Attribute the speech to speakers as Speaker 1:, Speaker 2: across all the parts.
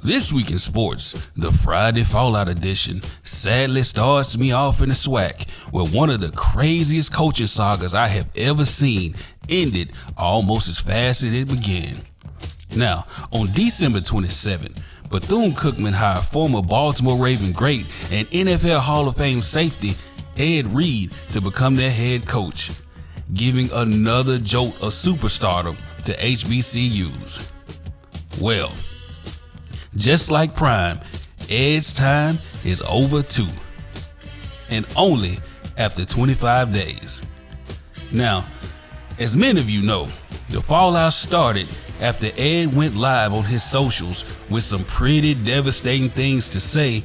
Speaker 1: This week in sports, the Friday Fallout edition sadly starts me off in a SWAC where one of the craziest coaching sagas I have ever seen ended almost as fast as it began. Now, on December 27, Bethune-Cookman hired former Baltimore Raven great and NFL Hall of Fame safety Ed Reed to become their head coach, giving another jolt of superstardom to HBCUs. Well, just like Prime, Ed's time is over too, and only after 25 days. Now, as many of you know, the fallout started after Ed went live on his socials with some pretty devastating things to say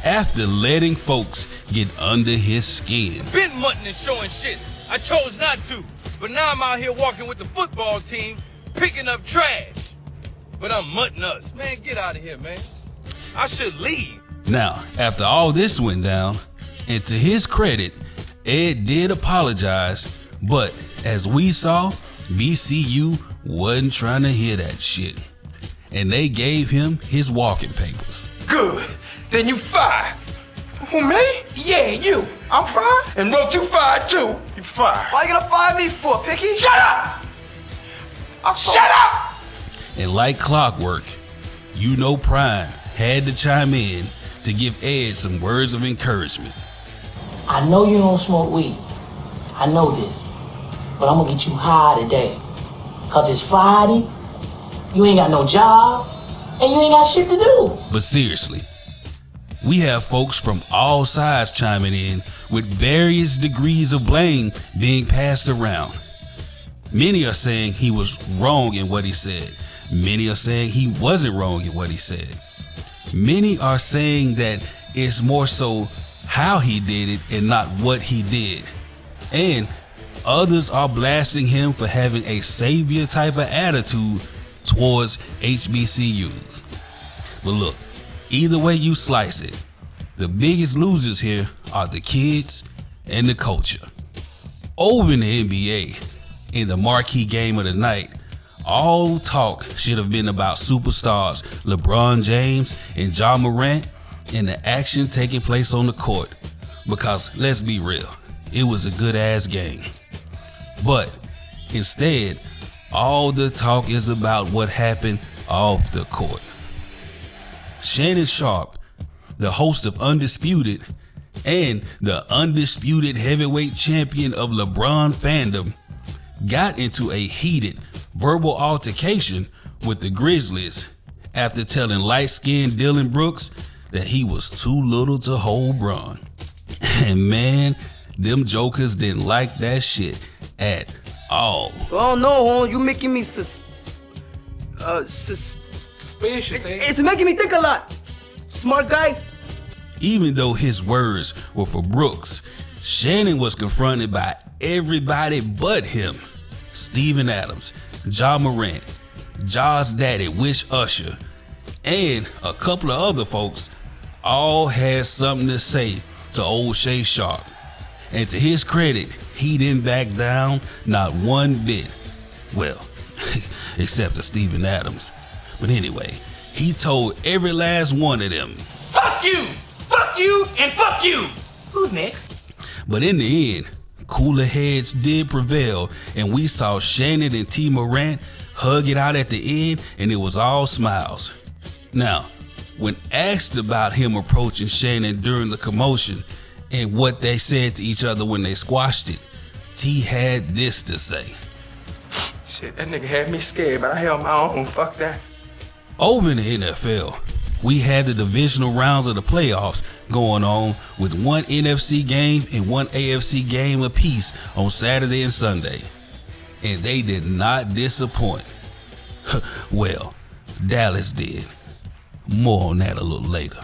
Speaker 1: after letting folks get under his skin.
Speaker 2: Been mutton and showing shit. I chose not to, but now I'm out here walking with the football team, picking up trash. But I'm mutting us. Man, get out of here, man. I should leave.
Speaker 1: Now, after all this went down, and to his credit, Ed did apologize, but as we saw, BCU wasn't trying to hear that shit, and they gave him his walking papers.
Speaker 3: Good. Then you fired. Who, me? Yeah, you. I'm fired? And don't you fired too? You fired.
Speaker 4: Why you gonna fire me for, Picky?
Speaker 3: Shut up! Shut up!
Speaker 1: And like clockwork, you know Prime had to chime in to give Ed some words of encouragement.
Speaker 5: I know you don't smoke weed. I know this. But I'm gonna get you high today. Cause it's Friday, you ain't got no job, and you ain't got shit to do.
Speaker 1: But seriously, we have folks from all sides chiming in with various degrees of blame being passed around. Many are saying he was wrong in what he said. Many are saying he wasn't wrong in what he said. Many are saying that it's more so how he did it and not what he did. And others are blasting him for having a savior type of attitude towards HBCUs. But look, either way you slice it, the biggest losers here are the kids and the culture. Over in the NBA, in the marquee game of the night, all talk should have been about superstars LeBron James and Ja Morant and the action taking place on the court. Because let's be real, it was a good ass game. But instead, all the talk is about what happened off the court. Shannon Sharpe, the host of Undisputed and the undisputed heavyweight champion of LeBron fandom, got into a heated verbal altercation with the Grizzlies after telling light-skinned Dylan Brooks that he was too little to hold Bron. And man, them jokers didn't like that shit at all.
Speaker 4: Oh no, Holmes, you making me
Speaker 3: Suspicious, eh?
Speaker 4: It's making me think a lot. Smart guy.
Speaker 1: Even though his words were for Brooks, Shannon was confronted by everybody but him. Steven Adams, Ja Morant, Ja's daddy, Wish Usher, and a couple of other folks all had something to say to old Shay Sharpe. And to his credit, he didn't back down not one bit. Well, except for Steven Adams. But anyway, he told every last one of them,
Speaker 3: Fuck you, and fuck you. Who's next?
Speaker 1: But in the end, cooler heads did prevail, and we saw Shannon and T. Morant hug it out at the end, and it was all smiles. Now, when asked about him approaching Shannon during the commotion and what they said to each other when they squashed it, T had this to say.
Speaker 3: Shit, that nigga had me scared, but I held my own. Fuck that.
Speaker 1: Over in the NFL, we had the divisional rounds of the playoffs going on with one NFC game and one AFC game apiece on Saturday and Sunday. And they did not disappoint. Well, Dallas did. More on that a little later.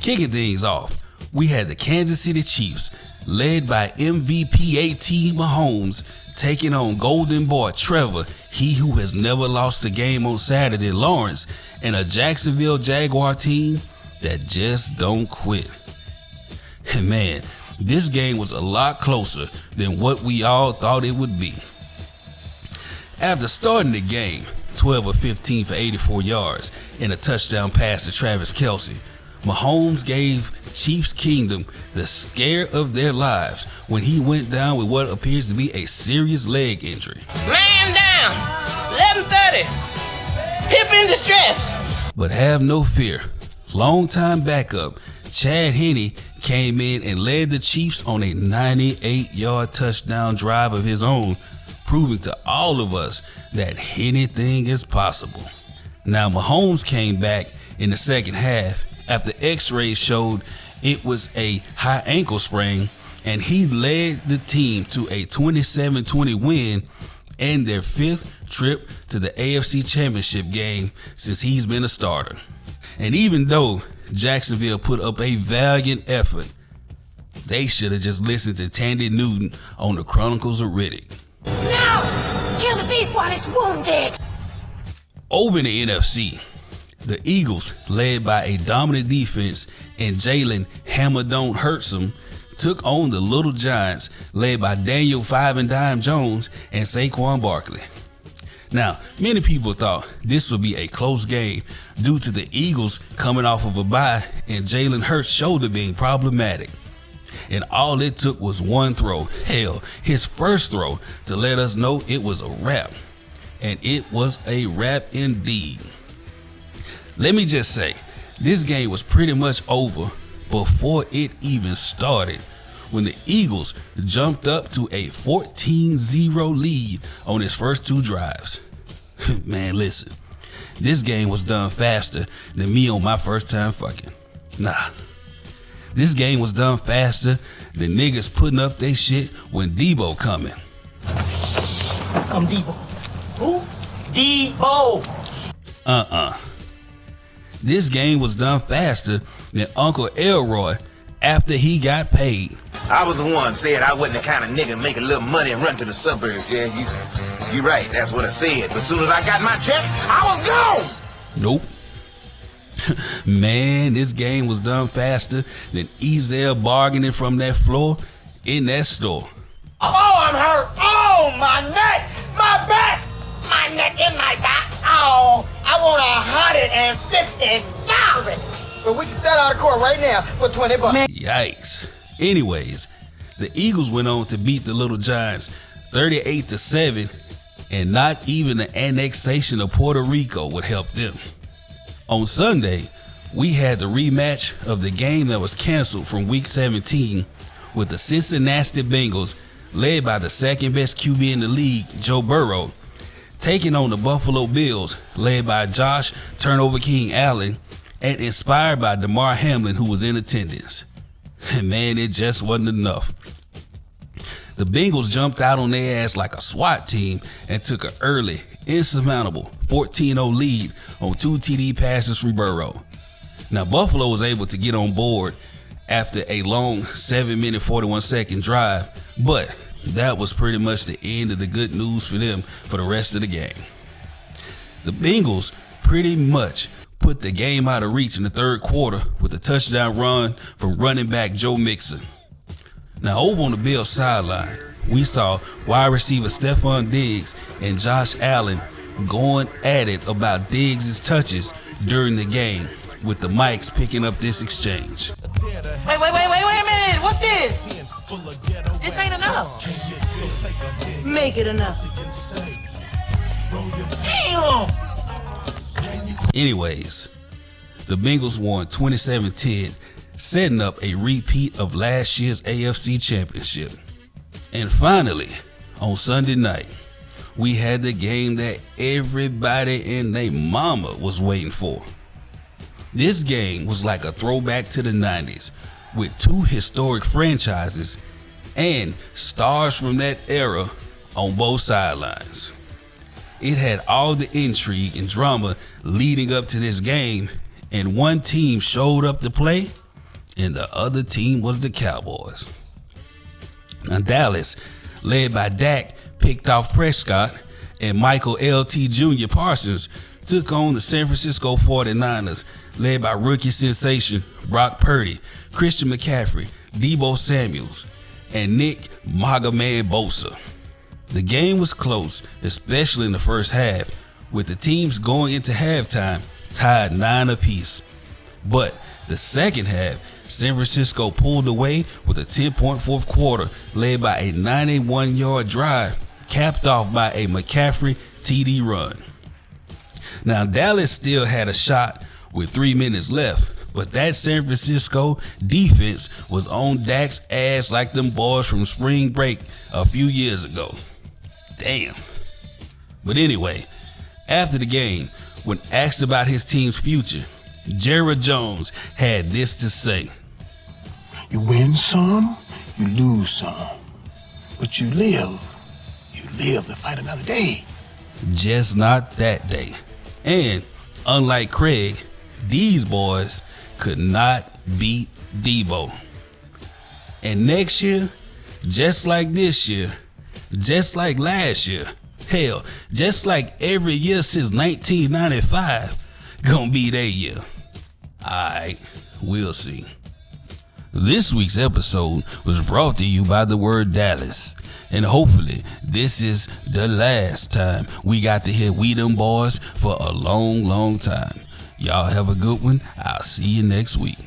Speaker 1: Kicking things off, we had the Kansas City Chiefs, led by MVP A.T. Mahomes, taking on Golden Boy Trevor, he who has never lost a game on Saturday, Lawrence, and a Jacksonville Jaguar team that just don't quit. And man, this game was a lot closer than what we all thought it would be. After starting the game 12 of 15 for 84 yards and a touchdown pass to Travis Kelce, Mahomes gave Chiefs Kingdom the scare of their lives when he went down with what appears to be a serious leg injury.
Speaker 5: Man down, 11:30, hip in distress.
Speaker 1: But have no fear, longtime backup Chad Henne came in and led the Chiefs on a 98-yard touchdown drive of his own, proving to all of us that anything is possible. Now Mahomes came back in the second half after x-rays showed it was a high ankle sprain, and he led the team to a 27-20 win and their 5th trip to the AFC Championship game since he's been a starter. And even though Jacksonville put up a valiant effort, they should have just listened to Tandy Newton on the Chronicles of Riddick.
Speaker 6: No! Kill the beast while it's wounded!
Speaker 1: Over in the NFC, the Eagles, led by a dominant defense and Jalen Hammer Don't Hurts 'em, took on the Little Giants, led by Daniel 5 and Dime Jones and Saquon Barkley. Now, many people thought this would be a close game due to the Eagles coming off of a bye and Jalen Hurts' shoulder being problematic. And all it took was one throw, hell, his first throw, to let us know it was a wrap. And it was a wrap indeed. Let me just say, this game was pretty much over before it even started, when the Eagles jumped up to a 14-0 lead on its first 2 drives. Man, listen, this game was done faster than me on my first time fucking. Nah, this game was done faster than niggas putting up they shit when Debo coming.
Speaker 5: Come Debo. Who? Debo.
Speaker 1: This game was done faster than Uncle Elroy after he got paid.
Speaker 7: I was the one said I wasn't the kind of nigga make a little money and run to the suburbs. Yeah, you right. That's what I said. But as soon as I got my check, I was gone.
Speaker 1: Nope. Man, this game was done faster than Ezel bargaining from that floor in that store.
Speaker 3: Oh, I'm hurt. Oh, my neck, my back, my neck and my back. Oh, I want 150,000. But we can settle out of court right now for $20.
Speaker 1: Yikes. Anyways, the Eagles went on to beat the Little Giants 38-7, and not even the annexation of Puerto Rico would help them. On Sunday, we had the rematch of the game that was canceled from Week 17 with the Cincinnati Bengals, led by the second best QB in the league, Joe Burrow, taking on the Buffalo Bills, led by Josh Turnover King Allen, and inspired by Damar Hamlin, who was in attendance. And man, it just wasn't enough. The Bengals jumped out on their ass like a SWAT team and took an early, insurmountable 14-0 lead on 2 TD passes from Burrow. Now, Buffalo was able to get on board after a long 7-minute 41-second drive, but that was pretty much the end of the good news for them for the rest of the game. The Bengals pretty much put the game out of reach in the third quarter with a touchdown run from running back Joe Mixon. Now, over on the Bills sideline, we saw wide receiver Stephon Diggs and Josh Allen going at it about Diggs' touches during the game, with the mics picking up this exchange.
Speaker 5: Wait a minute. What's this? This ain't enough. Make it enough. Damn.
Speaker 1: Anyways, the Bengals won 27-10, setting up a repeat of last year's AFC Championship. And finally, on Sunday night, we had the game that everybody and their mama was waiting for. This game was like a throwback to the 90s, with 2 historic franchises and stars from that era on both sidelines. It had all the intrigue and drama leading up to this game, and one team showed up to play, and the other team was the Cowboys. Now, Dallas, led by Dak, picked off Prescott, and Michael L.T. Jr. Parsons took on the San Francisco 49ers, led by rookie sensation Brock Purdy, Christian McCaffrey, Deebo Samuels, and Nick Maga Man Bosa. The game was close, especially in the first half, with the teams going into halftime tied 9 apiece. But the second half, San Francisco pulled away with a 10-point fourth quarter led by a 91-yard drive, capped off by a McCaffrey TD run. Now, Dallas still had a shot with 3 minutes left, but that San Francisco defense was on Dak's ass like them boys from spring break a few years ago. Damn. But anyway, after the game, when asked about his team's future, Jerry Jones had this to say.
Speaker 3: You win some, you lose some. But you live to fight another day.
Speaker 1: Just not that day. And unlike Craig, these boys could not beat Debo. And next year, just like this year, just like last year, hell, just like every year since 1995, gonna be their year. Alright, we'll see. This week's episode was brought to you by the word Dallas. And hopefully this is the last time we got to hear We Them Boys for a long, long time. Y'all have a good one. I'll see you next week.